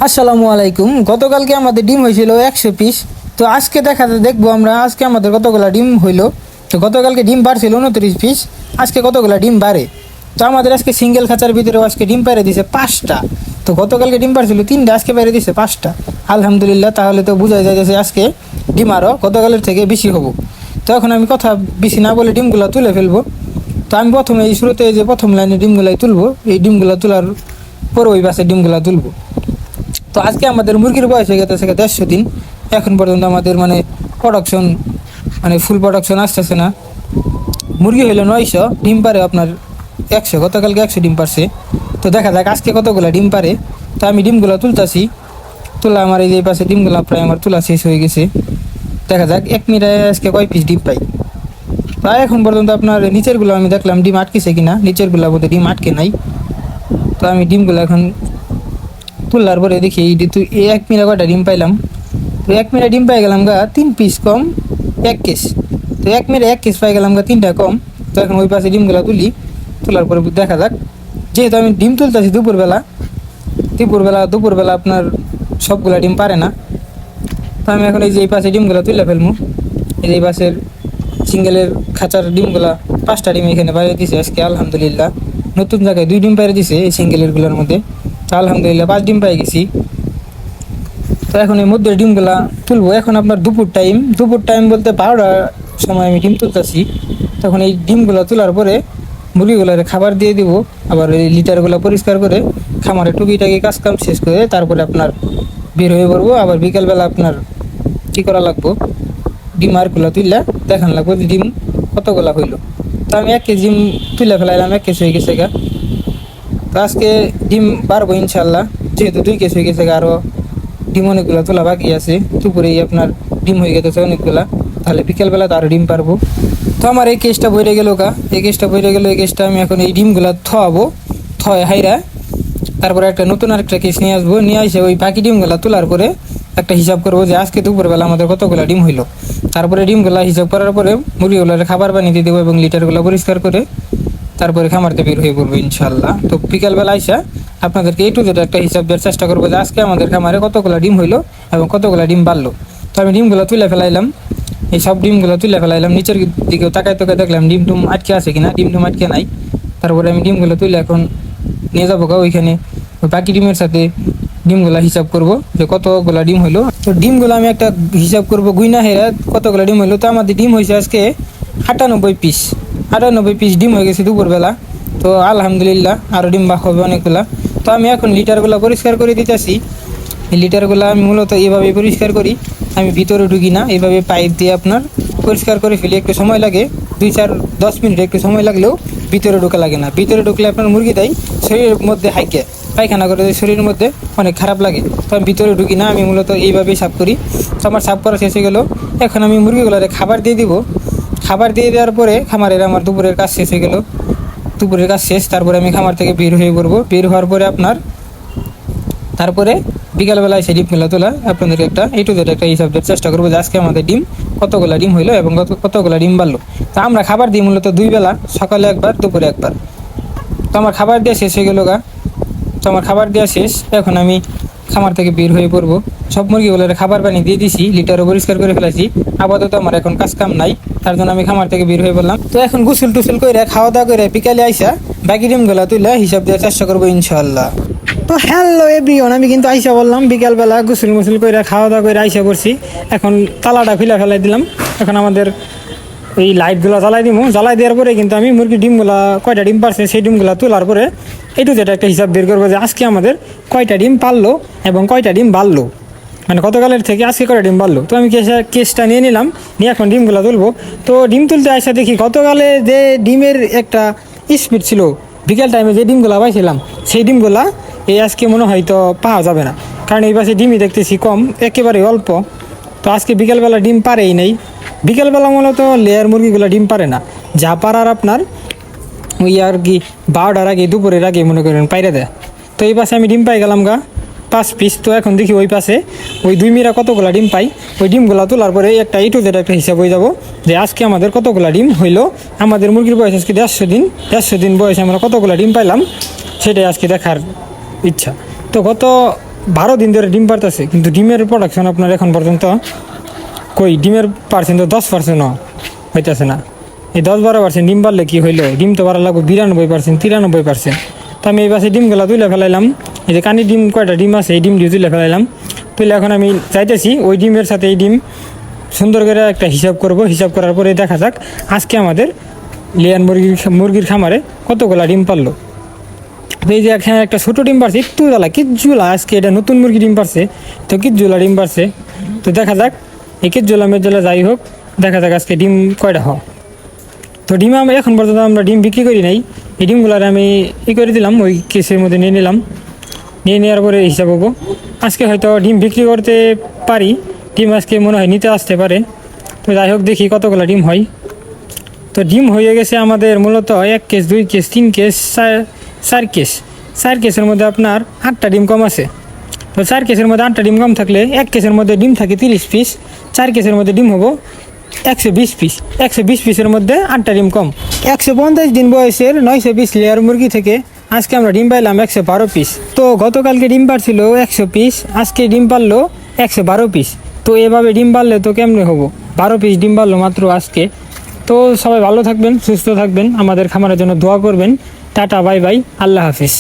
আসসালামু আলাইকুম। গতকালকে আমাদের ডিম হয়েছিল 100 পিস। তো আজকে দেখবো আমরা আজকে আমাদের কতগুলা ডিম হইলো। তো গতকালকে ডিম বাড়ছিল 29 পিস, আজকে কতগুলা ডিম বাড়ে। তো আমাদের আজকে সিঙ্গেল খাঁচার ভিতরে আজকে ডিম পাড়ে দিছে 5টা। তো গতকালকে ডিম পাড়ছিল 3টা, আজকে পাড়ে দিছে 5টা। আলহামদুলিল্লাহ, তাহলে তো বোঝা যায় যে আজকে ডিম আরও গতকালের থেকে বেশি হবো। তো এখন আমি কথা বেশি না বলে ডিমগুলা তুলে ফেলবো। তো আমি প্রথমে এই শুরুতে যে প্রথম লাইনে ডিমগুলাই তুলবো, এই ডিমগুলা তোলার পরে ওই পাশে ডিমগুলা তুলবো। তো আজকে আমাদের মুরগির বয়স হয়ে গেছে 150 দিন। এখন পর্যন্ত আমাদের প্রোডাকশন ফুল প্রোডাকশন আসতেছে না। মুরগি হইলো 900, ডিম পারে আপনার 100। গতকালকে 100 ডিম পারছে। তো দেখা যাক আজকে কতগুলো ডিম পারে। তো আমি ডিমগুলো তুলতাছি। তোলা আমার এই যে পাশে ডিমগুলো প্রায় আমার তোলা শেষ হয়ে গেছে। দেখা যাক 1 মিনিটে আজকে কয় পিস ডিম পাই। প্রায় এখন পর্যন্ত আপনার নিচেরগুলো আমি দেখলাম ডিম আটকেছে কিনা, নিচেরগুলো বোধহয় ডিম আটকে নাই। তো আমি ডিমগুলো এখন তুললার পরে দেখি এই 1 মিনিটে কয়টা ডিম পাইলাম। তো 1 মিনিটে ডিম পাই গেলাম গা 3 পিস কম 1 কেস। তো 1 মিনিটে 1 কেস পাই গেলাম গা 3টা কম। তো এখন ওই পাশে ডিমগুলো তোলার পরে দেখা যাক। যেহেতু আমি ডিম তুলতেছি দুপুরবেলা আপনার সবগুলা ডিম পারে না। তো আমি এখন এই পাশে ডিমগুলো তুলে ফেলবো। এই পাশের সিঙ্গেলের খাঁচার ডিমগুলা 5টা ডিম এখানে বাইরে দিছে আজকে আলহামদুলিল্লাহ। নতুন জায়গায় 2 ডিম বাইরে দিছে এই সিঙ্গেলেরগুলোর মধ্যে। তো আলহামদুলিল্লাহ 5 ডিম পাই গেছি। তো এখন এই মধ্যে ডিমগুলা তুলবো। এখন আপনার দুপুর টাইম বলতে 12টার সময় আমি ডিম তুলতেছি। তখন এই ডিমগুলো তোলার পরে মুরগিগুলোর খাবার দিয়ে দিব। আবার এই লিটারগুলো পরিষ্কার করে খামারে টুকিটাকি কাজকাম শেষ করে তারপরে আপনার বের হয়ে পড়বো। আবার বিকালবেলা আপনার কী করা লাগবো, ডিম আরগুলো তুললে দেখান লাগবো যে ডিম কতগুলা হইলো। তো আমি 1 কেজি ডিম তুলে ফেলাইলাম, 1 কেজি হয়ে গেছে গা। তো আজকে ডিম পারবো ইনশাল্লাহ, যেহেতু 2 কেজি হয়ে গেছে গা। আরও ডিম অনেকগুলো তোলা বাকি আছে। দুপুরেই আপনার ডিম হয়ে গেছে অনেকগুলা, তাহলে বিকেলবেলা তো আরও ডিম পারবো। তো আমার এই কেসটা বইরে গেল গা, এই কেসটা আমি এখন এই ডিমগুলা থয়ে হাইরা তারপরে একটা নতুন আরেকটা কেস নিয়ে আসবো। নিয়ে আসে ওই বাকি ডিমগুলা তোলার পরে একটা হিসাব করবো যে আজকে দুপুরবেলা আমাদের কতগুলো ডিম হইলো। তারপরে ডিমগুলা হিসাব করার পরে মুরগিগুলোর খাবার পানি দিয়ে দেবো এবং লিটারগুলো পরিষ্কার করে তারপরে খামারতে বের হয়ে পড়বো ইনশাল্লাহ। তো বিকালবেলা আইসা আপনাদেরকে যেটা একটা হিসাব দেওয়ার চেষ্টা করবো যে আজকে আমাদের খামারে কতগুলো ডিম হইলো এবং কতগুলো ডিম বাড়লো। তো আমি ডিমগুলো তুলে ফেলাইলাম, এই সব ডিমগুলো তুলে ফেলাইলাম। নিচের দিকেও তাকায় দেখলাম ডিম টুম আটকে আছে কিনা, ডিম টুম আটকে নাই। তারপরে আমি ডিমগুলো তুলে এখন নিয়ে যাবো গা ওইখানে। বাকি ডিমের সাথে ডিমগুলা হিসাব করব যে কতগুলা ডিম হইলো। তো ডিমগুলো আমি একটা হিসাব করব গুইনা হেরা কতগুলা ডিম হইলো। তো আমাদের ডিম হয়েছে আজকে 98 পিস ডিম হয়ে গেছে দুপুরবেলা। তো আলহামদুলিল্লাহ আরও ডিম বাক হবে অনেকগুলা। তো আমি এখন লিটারগুলো পরিষ্কার করে দিতেছি। এই লিটারগুলো আমি মূলত এভাবে পরিষ্কার করি, আমি ভিতরে ঢুকি না, এইভাবে পাইপ দিয়ে আপনার পরিষ্কার করে ফেলি। একটু সময় লাগে, 2-4-10 মিনিট একটু সময় লাগলেও ভিতরে ঢোকা লাগে না। ভিতরে ঢুকলে আপনার মুরগি দেয় শরীরের মধ্যে হাইকে পায়খানা করে শরীরের মধ্যে অনেক খারাপ লাগে। তো আমি ভিতরে ঢুকি না, আমি মূলত এইভাবেই সাফ করি। তো আমার সাফ করা শেষ হয়ে গেলো। এখন আমি মুরগিগুলোর খাবার দিয়ে দিব। খাবার দিয়ে দেওয়ার পরে খামারের আমার দুপুরের কাজ শেষ হয়ে গেলো। দুপুরের কাজ শেষ, তারপরে আমি খামার থেকে বের হয়ে পড়বো। বের হওয়ার পরে তারপরে বিকালবেলায় সেই ডিমগুলো তোলা আপনাদেরকে একটা হিসাব দেওয়ার চেষ্টা করবো যে আজকে আমাদের ডিম কতগুলো ডিম হইলো এবং কতগুলো ডিম বাড়লো। তো আমরা খাবার দিই মূলত 2 বেলা, সকালে একবার দুপুরে একবার। তো আমার খাবার দেওয়া শেষ হয়ে গেলো গা। তো আমার খাবার দেওয়া শেষ, এখন আমি খামার থেকে বের হয়ে পড়বো। সব মুরগিগুলোর খাবার পানি দিয়ে দিছি, লিটারও পরিষ্কার করে ফেলেছি। আপাতত আমার এখন কাম নাই, তার জন্য আমি খামার থেকে বের হয়ে পড়লাম। তো এখন গোসল টুসল করে খাওয়া দাওয়া করে বিকালে আইসা বাকি ডিমগুলো তুলে হিসাব দেওয়ার চেষ্টা করবো ইনশাল্লাহ। তো হ্যালো এভরিওয়ান, আমি কিন্তু আইসা বললাম বিকালবেলা গোসল মুসল করে খাওয়া দাওয়া করে আইসা করছি। এখন তালাটা ফেলাই দিলাম। এখন আমাদের এই লাইটগুলো জ্বালাই দেওয়ার পরে কিন্তু আমি মুরগির ডিমগুলা কয়টা ডিম পারছে সেই ডিমগুলো তোলার পরে যেটা একটা হিসাব বের করবো যে আজকে আমাদের কয়টা ডিম পারলো এবং কয়টা ডিম বাড়লো, গতকালের থেকে আজকে কয়টা ডিম বাড়লো। তো আমি কেসটা নিয়ে নিলাম, নিয়ে এখন ডিমগুলো তুলবো। তো ডিম তুলতে আসা দেখি গতকালে যে ডিমের একটা স্পিড ছিল, বিকেল টাইমে যে ডিমগুলো পাইছিলাম সেই ডিমগুলা এই আজকে মনে হয়তো পাওয়া যাবে না, কারণ এই পাশে ডিমই দেখতেছি কম, একেবারে অল্প। তো আজকে বিকেলবেলা ডিম পারেই নেই। বিকেলবেলা মূলত লেয়ার মুরগিগুলো ডিম পারে না, যা পারার আপনার ওই আর কি 12টার আগে দুপুরের আগে মনে করেন পাইরে দেয়। তো এই পাশে আমি ডিম পাই গেলাম গা 5 পিস। তো এখন দেখি ওই পাশে ওই 2 মিরা কতগুলো ডিম পাই। ওই ডিমগুলো তোলার পরে একটা একটা হিসাব হয়ে যাবো যে আজকে আমাদের কতগুলো ডিম হইলো। আমাদের মুরগির বয়স আজকে 150 দিন বয়সে আমরা কতগুলো ডিম পাইলাম সেটাই আজকে দেখার ইচ্ছা। তো গত 12 দিন ধরে ডিম পারতেছে, কিন্তু ডিমের প্রোডাকশন আপনার এখন পর্যন্ত কই ডিমের পার্সেন্ট তো 10% হইতেছে না। এই 10-12% ডিম পারলে কি হইলো, ডিম তো বাড়া লাগবে 92%, 93%। তো আমি এই পাশে ডিমগুলো তুলে ফেলাইলাম, এই যে কানি ডিম কয়টা ডিম আছে এই ডিম দিয়ে তুলে ফেলাইলাম। তুলে এখন আমি চাইতেছি ওই ডিমের সাথে এই ডিম সুন্দর করে একটা হিসাব করব। হিসাব করার পরে দেখা যাক আজকে আমাদের লেয়ার মুরগির খামারে কতগুলা ডিম পারলো। এই যে এখানে একটা ছোটো ডিম পারছে একটু জ্বালা কিচ্ছুলা, আজকে এটা নতুন মুরগি ডিম পারছে, তো কিচ্ছুলা ডিম পারছে। তো দেখা যাক এই কিচ্ছুলা মেজলা যাই হোক, দেখা যাক আজকে ডিম কয়টা হয়। তো ডিম আমি এখন পর্যন্ত আমরা ডিম বিক্রি করি নাই, এই ডিমগুলার আমি করে দিলাম ওই কেসের মধ্যে নিয়ে নিলাম, নিয়ে নেওয়ার পরে হিসাব হবো। আজকে হয়তো ডিম বিক্রি করতে পারি, ডিম আজকে মনে হয় নিতে আসতে পারে। তো যাই হোক দেখি কতগুলো ডিম হয়। তো ডিম হয়ে গেছে আমাদের মূলত 1 কেস 2 কেস 3 কেস 4 কেস। 4 কেসের মধ্যে আপনার 8টা ডিম কম আছে। তো 4 কেসের মধ্যে 8টা ডিম কম থাকলে 1 কেসের মধ্যে ডিম থাকে 30 পিস, 4 কেসের মধ্যে ডিম হবো 120 পিস। 120 পিসের মধ্যে 8টা ডিম কম। 150 দিন বয়সের 900 পিস লেয়ার মুরগি থেকে আজকে আমরা ডিম পাইলাম 112 পিস। তো গতকালকে ডিম পারছিল 100 পিস, আজকে ডিম পারলো 112 পিস। তো এভাবে ডিম পারলে তো কেমনে হবো, 12 পিস ডিম পারলো মাত্র আজকে। তো সবাই ভালো থাকবেন, সুস্থ থাকবেন, আমাদের খামারের জন্য দোয়া করবেন। টাটা, বাই বাই, আল্লাহ হাফিজ।